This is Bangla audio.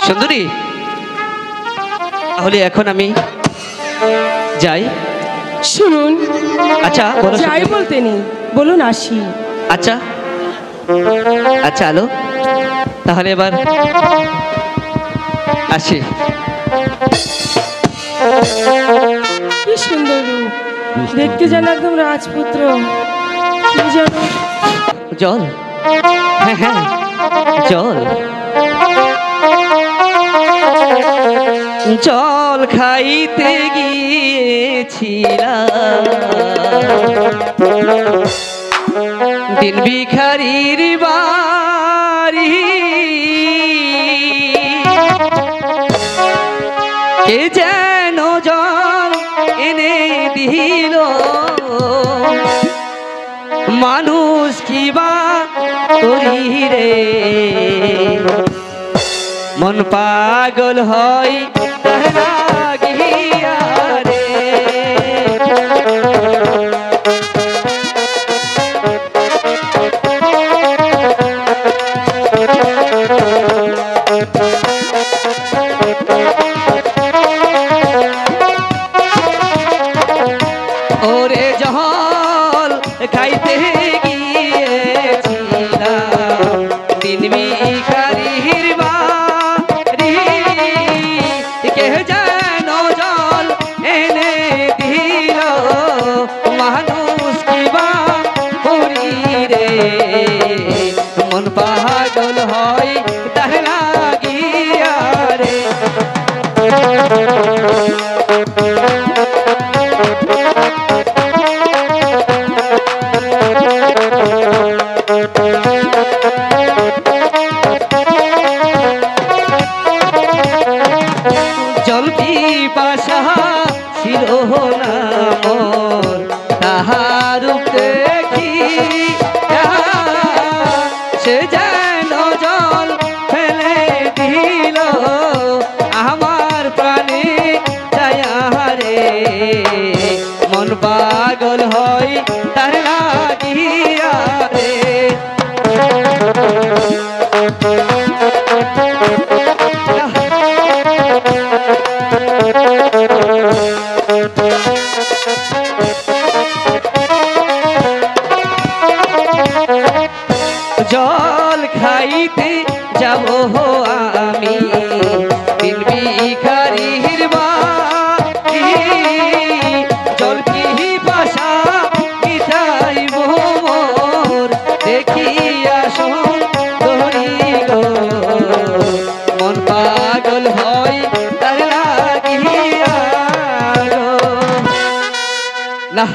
সুন্দরী, তাহলে এখন আমি যাই। শুনুন, আচ্ছা যাই বলতে নেই, বলুন আসি। আচ্ছা আচ্ছা আলো, তাহলে এবার আসি। কি সুন্দর রূপ, দেখতে যেন একদম রাজপুত্র। কি যেন জল, হ্যাঁ হ্যাঁ জল, জল খাইতে গিয়েছিলাম দিন ভিখারির বাড়ি, কে যেন জল এনে দিল, মানুষ কি বা করি রে, মন পাগল হয় তার লাগিয়া রে। ওরে জল খাইতে গিয়েছিলাম দিন ভিখারির বাড়ি, কে যেন জল এনে দিল, মানুষ কি বা করি রে, মন পাগল হয় তার লাগিয়া রে। জল পিপাসা ছিল না মোর, তাহার দেখি সে যেন জল ফেলে দিল, আমার প্রাণে যায়ারে, মন পাগল হয় তার লাগিয়া রে। জল খাইতে যাব আমি দিন ভিখারির বাড়ি, জল পিপাসা মিটাইব মোর, দেখিয়া সুন্দরী গো, মন পাগল হয় তার লাগিয়া গো। না।